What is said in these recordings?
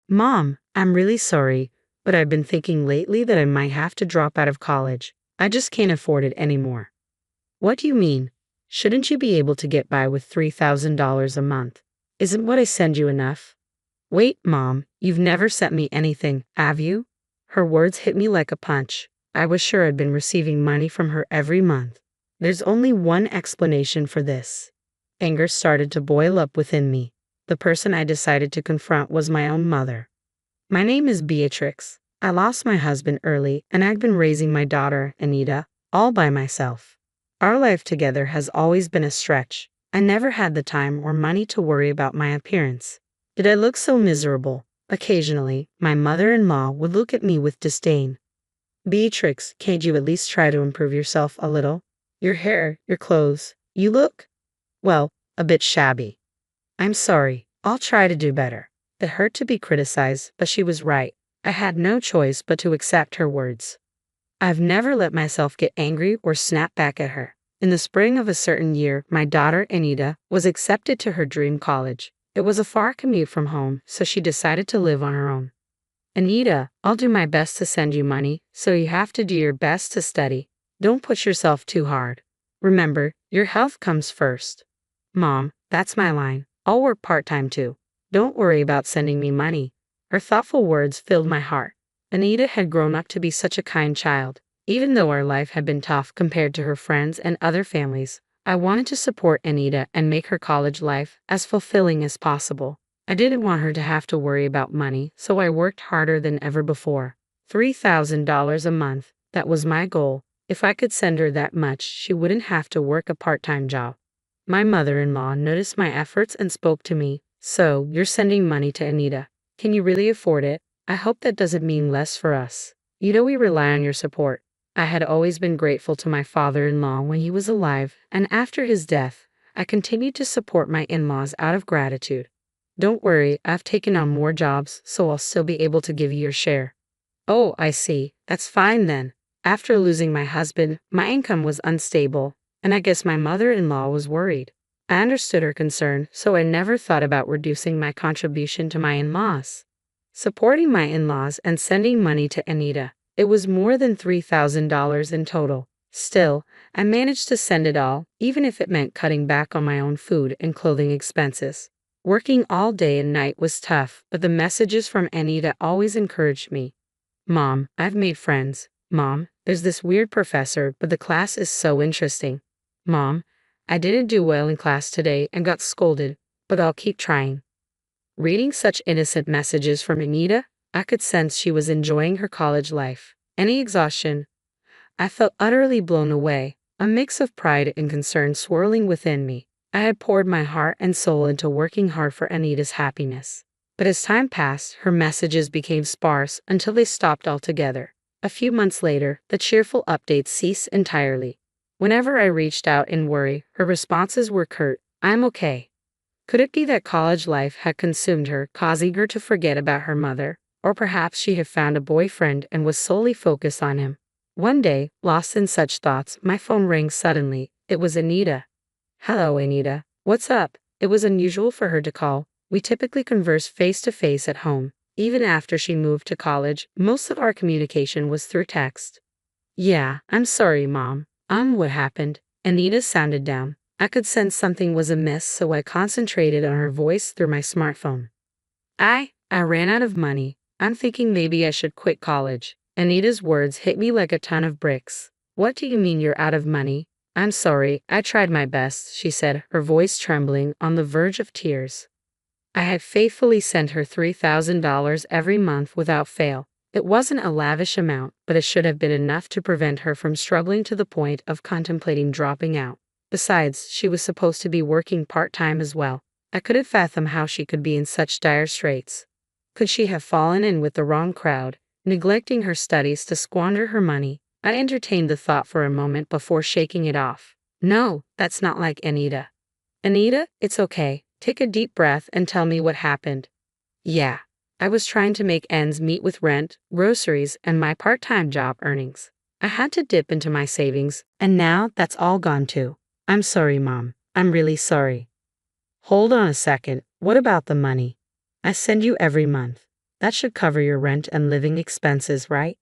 Mom, I'm really sorry, but I've been thinking lately that I might have to drop out of college. I just can't afford it anymore. What do you mean? Shouldn't you be able to get by with $3,000 a month? Isn't what I send you enough? Wait, Mom, you've never sent me anything, have you? Her words hit me like a punch. I was sure I'd been receiving money from her every month. There's only one explanation for this. Anger started to boil up within me. The person I decided to confront was my own mother. My name is Beatrix. I lost my husband early, and I've been raising my daughter, Anita, all by myself. Our life together has always been a stretch. I never had the time or money to worry about my appearance. Did I look so miserable? Occasionally, my mother-in-law would look at me with disdain. Beatrix, can't you at least try to improve yourself a little? Your hair, your clothes, you look, well, a bit shabby. I'm sorry, I'll try to do better. It hurt to be criticized, but she was right. I had no choice but to accept her words. I've never let myself get angry or snap back at her. In the spring of a certain year, my daughter, Anita, was accepted to her dream college. It was a far commute from home, so she decided to live on her own. Anita, I'll do my best to send you money, so you have to do your best to study. Don't push yourself too hard. Remember, your health comes first. Mom, that's my line. I'll work part-time too. Don't worry about sending me money. Her thoughtful words filled my heart. Anita had grown up to be such a kind child. Even though our life had been tough compared to her friends and other families, I wanted to support Anita and make her college life as fulfilling as possible. I didn't want her to have to worry about money, so I worked harder than ever before. $3,000 a month, that was my goal. If I could send her that much, she wouldn't have to work a part-time job. My mother-in-law noticed my efforts and spoke to me. So, you're sending money to Anita. Can you really afford it? I hope that doesn't mean less for us. You know we rely on your support. I had always been grateful to my father-in-law when he was alive, and after his death, I continued to support my in-laws out of gratitude. Don't worry, I've taken on more jobs, so I'll still be able to give you your share. Oh, I see. That's fine then. After losing my husband, my income was unstable, and I guess my mother-in-law was worried. I understood her concern, so I never thought about reducing my contribution to my in-laws. Supporting my in-laws and sending money to Anita, it was more than $3,000 in total. Still, I managed to send it all, even if it meant cutting back on my own food and clothing expenses. Working all day and night was tough, but the messages from Anita always encouraged me. Mom, I've made friends. Mom, there's this weird professor, but the class is so interesting. Mom, I didn't do well in class today and got scolded, but I'll keep trying. Reading such innocent messages from Anita, I could sense she was enjoying her college life. Any exhaustion? I felt utterly blown away, a mix of pride and concern swirling within me. I had poured my heart and soul into working hard for Anita's happiness. But as time passed, her messages became sparse until they stopped altogether. A few months later, the cheerful updates ceased entirely. Whenever I reached out in worry, her responses were curt, "I'm okay." Could it be that college life had consumed her, causing her to forget about her mother? Or perhaps she had found a boyfriend and was solely focused on him. One day, lost in such thoughts, my phone rang suddenly. It was Anita. "Hello, Anita. What's up?" It was unusual for her to call. We typically converse face-to-face at home. Even after she moved to college, most of our communication was through text. "Yeah, I'm sorry, Mom. What happened?" Anita sounded down. I could sense something was amiss, so I concentrated on her voice through my smartphone. I ran out of money. I'm thinking maybe I should quit college." Anita's words hit me like a ton of bricks. "What do you mean you're out of money?" "I'm sorry, I tried my best," she said, her voice trembling on the verge of tears. I had faithfully sent her $3,000 every month without fail. It wasn't a lavish amount, but it should have been enough to prevent her from struggling to the point of contemplating dropping out. Besides, she was supposed to be working part-time as well. I couldn't fathom how she could be in such dire straits. Could she have fallen in with the wrong crowd, neglecting her studies to squander her money? I entertained the thought for a moment before shaking it off. No, that's not like Anita. "Anita, it's okay. Take a deep breath and tell me what happened." "Yeah. I was trying to make ends meet with rent, groceries, and my part-time job earnings. I had to dip into my savings, and now that's all gone too. I'm sorry, Mom. I'm really sorry." "Hold on a second. What about the money? I send you every month. That should cover your rent and living expenses, right?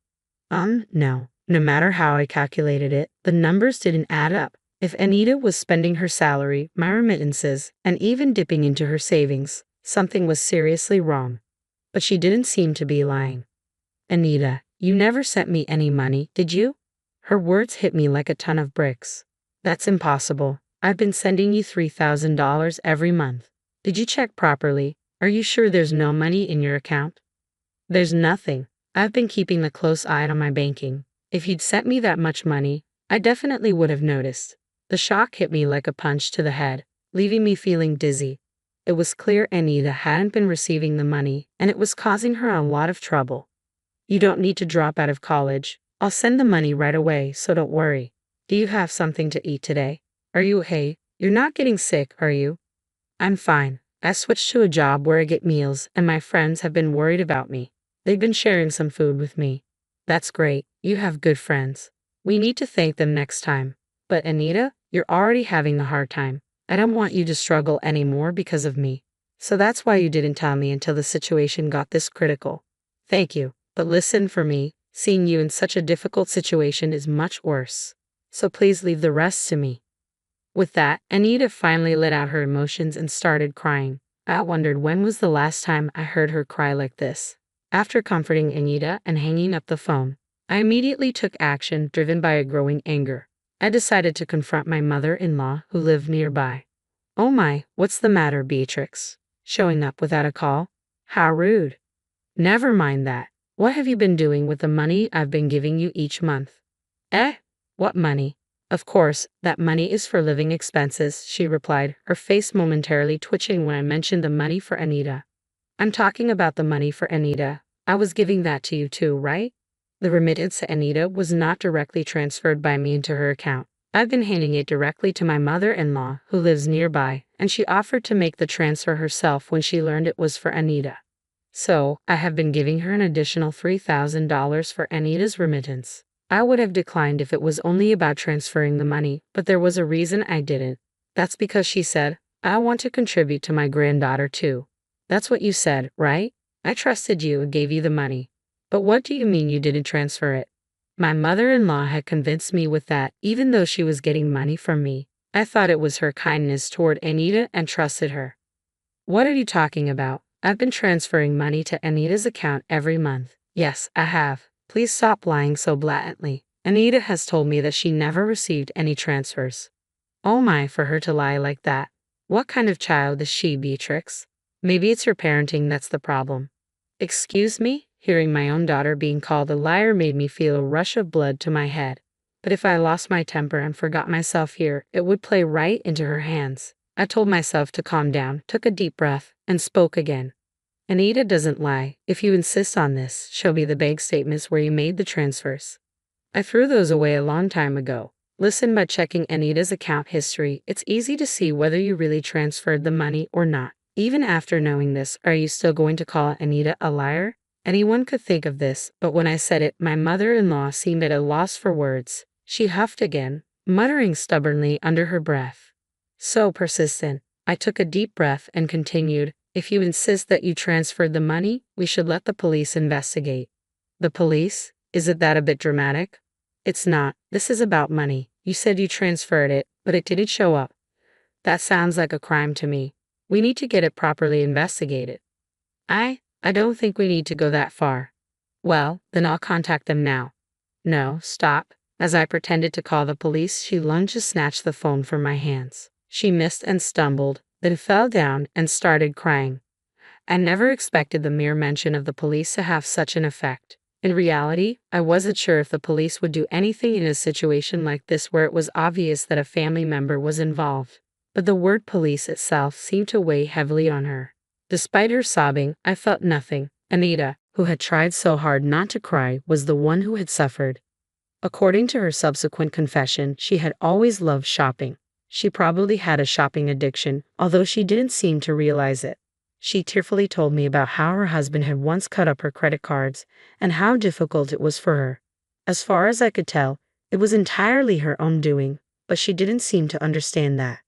No. No matter how I calculated it, the numbers didn't add up. If Anita was spending her salary, my remittances, and even dipping into her savings, something was seriously wrong. But she didn't seem to be lying. Anita, you never sent me any money, did you? Her words hit me like a ton of bricks. That's impossible. I've been sending you $3,000 every month. Did you check properly? Are you sure there's no money in your account? There's nothing. I've been keeping a close eye on my banking. If you'd sent me that much money, I definitely would have noticed. The shock hit me like a punch to the head, leaving me feeling dizzy. It was clear Anita hadn't been receiving the money, and it was causing her a lot of trouble. You don't need to drop out of college. I'll send the money right away, so don't worry. Do you have something to eat today? Are you okay? You're not getting sick, are you? I'm fine. I switched to a job where I get meals, and my friends have been worried about me. They've been sharing some food with me. That's great. You have good friends. We need to thank them next time. But Anita, you're already having a hard time. I don't want you to struggle anymore because of me. So that's why you didn't tell me until the situation got this critical. Thank you. But listen, for me, seeing you in such a difficult situation is much worse. So please leave the rest to me. With that, Anita finally let out her emotions and started crying. I wondered when was the last time I heard her cry like this. After comforting Anita and hanging up the phone, I immediately took action, driven by a growing anger. I decided to confront my mother-in-law, who lived nearby. Oh my, what's the matter, Beatrix? Showing up without a call? How rude. Never mind that. What have you been doing with the money I've been giving you each month? Eh? What money? Of course, that money is for living expenses, she replied, her face momentarily twitching when I mentioned the money for Anita. I'm talking about the money for Anita. I was giving that to you too, right? The remittance to Anita was not directly transferred by me into her account. I've been handing it directly to my mother-in-law, who lives nearby, and she offered to make the transfer herself when she learned it was for Anita. So, I have been giving her an additional $3,000 for Anita's remittance. I would have declined if it was only about transferring the money, but there was a reason I didn't. That's because she said, I want to contribute to my granddaughter too. That's what you said, right? I trusted you and gave you the money. But what do you mean you didn't transfer it? My mother-in-law had convinced me with that, even though she was getting money from me. I thought it was her kindness toward Anita and trusted her. What are you talking about? I've been transferring money to Anita's account every month. Yes, I have. Please stop lying so blatantly. Anita has told me that she never received any transfers. Oh my, for her to lie like that. What kind of child is she, Beatrix? Maybe it's her parenting that's the problem. Excuse me? Hearing my own daughter being called a liar made me feel a rush of blood to my head. But if I lost my temper and forgot myself here, it would play right into her hands. I told myself to calm down, took a deep breath, and spoke again. Anita doesn't lie. If you insist on this, show me the bank statements where you made the transfers. I threw those away a long time ago. Listen, by checking Anita's account history, it's easy to see whether you really transferred the money or not. Even after knowing this, are you still going to call Anita a liar? Anyone could think of this, but when I said it, my mother-in-law seemed at a loss for words. She huffed again, muttering stubbornly under her breath. So persistent. I took a deep breath and continued, if you insist that you transferred the money, we should let the police investigate. The police? Isn't that a bit dramatic? It's not. This is about money. You said you transferred it, but it didn't show up. That sounds like a crime to me. We need to get it properly investigated. I don't think we need to go that far. Well, then I'll contact them now. No, stop. As I pretended to call the police, she lunged to snatch the phone from my hands. She missed and stumbled, then fell down and started crying. I never expected the mere mention of the police to have such an effect. In reality, I wasn't sure if the police would do anything in a situation like this where it was obvious that a family member was involved. But the word police itself seemed to weigh heavily on her. Despite her sobbing, I felt nothing. Anita, who had tried so hard not to cry, was the one who had suffered. According to her subsequent confession, she had always loved shopping. She probably had a shopping addiction, although she didn't seem to realize it. She tearfully told me about how her husband had once cut up her credit cards and how difficult it was for her. As far as I could tell, it was entirely her own doing, but she didn't seem to understand that.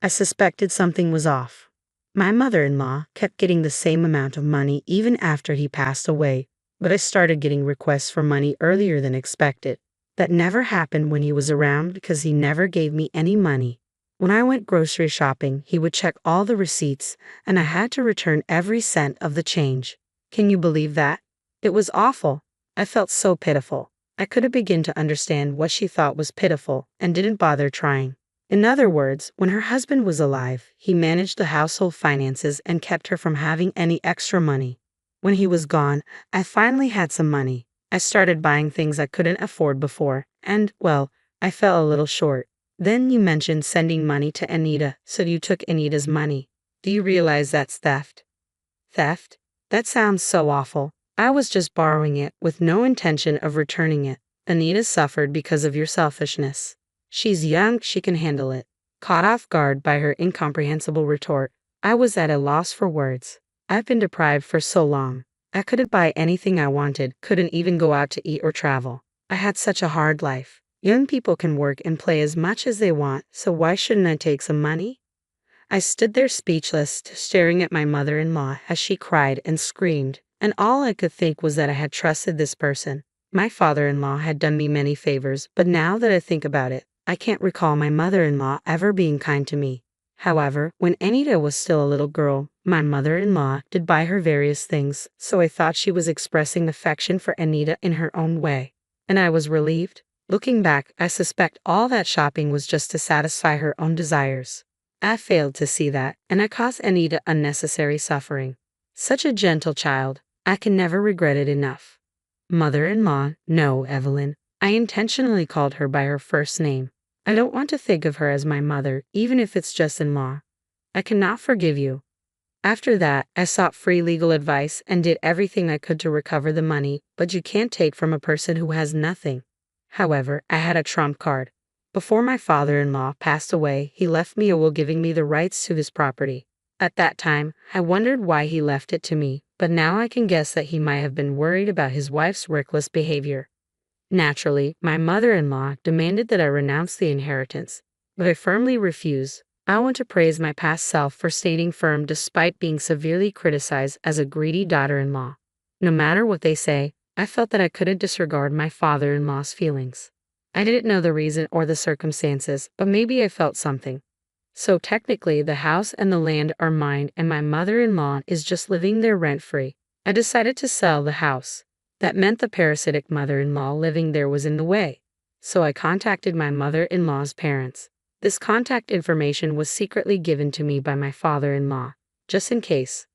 I suspected something was off. My mother-in-law kept getting the same amount of money even after he passed away, but I started getting requests for money earlier than expected. That never happened when he was around because he never gave me any money. When I went grocery shopping, he would check all the receipts, and I had to return every cent of the change. Can you believe that? It was awful. I felt so pitiful. I couldn't begin to understand what she thought was pitiful and didn't bother trying. In other words, when her husband was alive, he managed the household finances and kept her from having any extra money. When he was gone, I finally had some money. I started buying things I couldn't afford before, and, well, I fell a little short. Then you mentioned sending money to Anita, so you took Anita's money. Do you realize that's theft? Theft? That sounds so awful. I was just borrowing it with no intention of returning it. Anita suffered because of your selfishness. She's young, she can handle it. Caught off guard by her incomprehensible retort, I was at a loss for words. I've been deprived for so long. I couldn't buy anything I wanted, couldn't even go out to eat or travel. I had such a hard life. Young people can work and play as much as they want, so why shouldn't I take some money? I stood there speechless, staring at my mother-in-law as she cried and screamed, and all I could think was that I had trusted this person. My father-in-law had done me many favors, but now that I think about it, I can't recall my mother-in-law ever being kind to me. However, when Anita was still a little girl, my mother-in-law did buy her various things, so I thought she was expressing affection for Anita in her own way. And I was relieved. Looking back, I suspect all that shopping was just to satisfy her own desires. I failed to see that, and I caused Anita unnecessary suffering. Such a gentle child, I can never regret it enough. Mother-in-law, no, Evelyn. I intentionally called her by her first name. I don't want to think of her as my mother, even if it's just in-law. I cannot forgive you. After that, I sought free legal advice and did everything I could to recover the money, but you can't take from a person who has nothing. However, I had a trump card. Before my father-in-law passed away, he left me a will giving me the rights to his property. At that time, I wondered why he left it to me, but now I can guess that he might have been worried about his wife's reckless behavior. Naturally, my mother-in-law demanded that I renounce the inheritance, but I firmly refused. I want to praise my past self for staying firm despite being severely criticized as a greedy daughter-in-law. No matter what they say, I felt that I couldn't disregard my father-in-law's feelings. I didn't know the reason or the circumstances, but maybe I felt something. So technically, the house and the land are mine and my mother-in-law is just living there rent-free. I decided to sell the house. That meant the parasitic mother-in-law living there was in the way. So I contacted my mother-in-law's parents. This contact information was secretly given to me by my father-in-law, just in case.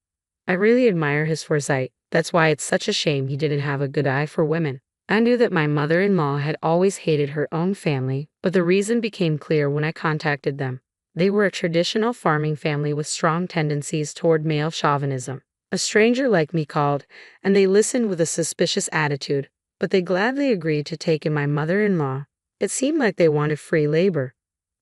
I really admire his foresight. That's why it's such a shame he didn't have a good eye for women. I knew that my mother-in-law had always hated her own family, but the reason became clear when I contacted them. They were a traditional farming family with strong tendencies toward male chauvinism. A stranger like me called, and they listened with a suspicious attitude, but they gladly agreed to take in my mother-in-law. It seemed like they wanted free labor.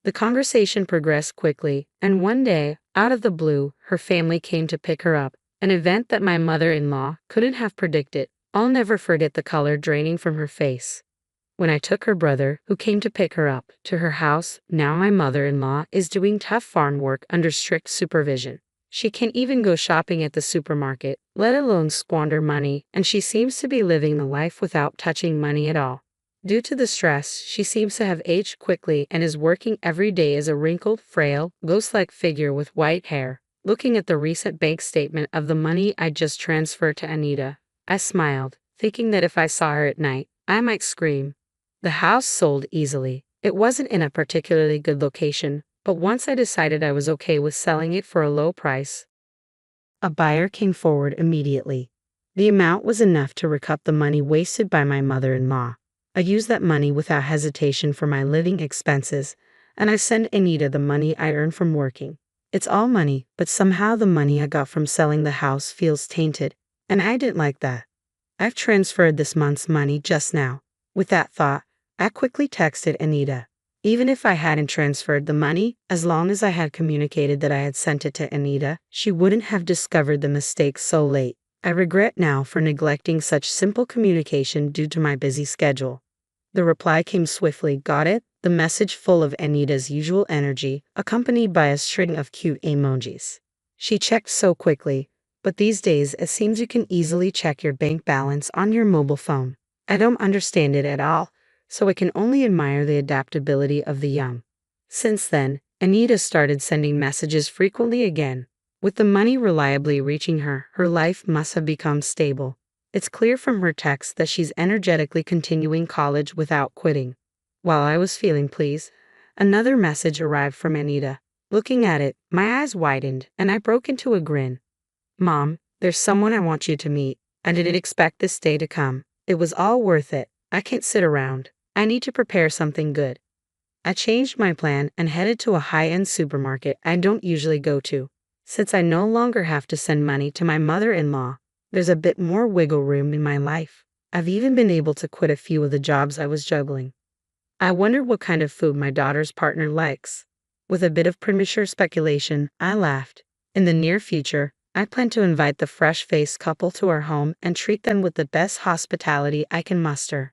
The conversation progressed quickly, and one day, out of the blue, her family came to pick her up, an event that my mother-in-law couldn't have predicted. I'll never forget the color draining from her face. When I took her brother, who came to pick her up, to her house, now my mother-in-law is doing tough farm work under strict supervision. She can't even go shopping at the supermarket, let alone squander money, and she seems to be living the life without touching money at all. Due to the stress, she seems to have aged quickly and is working every day as a wrinkled, frail, ghost-like figure with white hair. Looking at the recent bank statement of the money I just transferred to Anita, I smiled, thinking that if I saw her at night, I might scream. The house sold easily. It wasn't in a particularly good location, but once I decided I was okay with selling it for a low price, a buyer came forward immediately. The amount was enough to recoup the money wasted by my mother-in-law. I used that money without hesitation for my living expenses, and I sent Anita the money I earned from working. It's all money, but somehow the money I got from selling the house feels tainted, and I didn't like that. I've transferred this month's money just now. With that thought, I quickly texted Anita. Even if I hadn't transferred the money, as long as I had communicated that I had sent it to Anita, she wouldn't have discovered the mistake so late. I regret now for neglecting such simple communication due to my busy schedule. The reply came swiftly, got it? The message full of Anita's usual energy, accompanied by a string of cute emojis. She checked so quickly, but these days it seems you can easily check your bank balance on your mobile phone. I don't understand it at all, so I can only admire the adaptability of the young. Since then, Anita started sending messages frequently again. With the money reliably reaching her, her life must have become stable. It's clear from her texts that she's energetically continuing college without quitting. While I was feeling pleased, another message arrived from Anita. Looking at it, my eyes widened and I broke into a grin. Mom, there's someone I want you to meet. I didn't expect this day to come. It was all worth it. I can't sit around. I need to prepare something good. I changed my plan and headed to a high-end supermarket I don't usually go to. Since I no longer have to send money to my mother-in-law, there's a bit more wiggle room in my life. I've even been able to quit a few of the jobs I was juggling. I wondered what kind of food my daughter's partner likes. With a bit of premature speculation, I laughed. In the near future, I plan to invite the fresh-faced couple to our home and treat them with the best hospitality I can muster.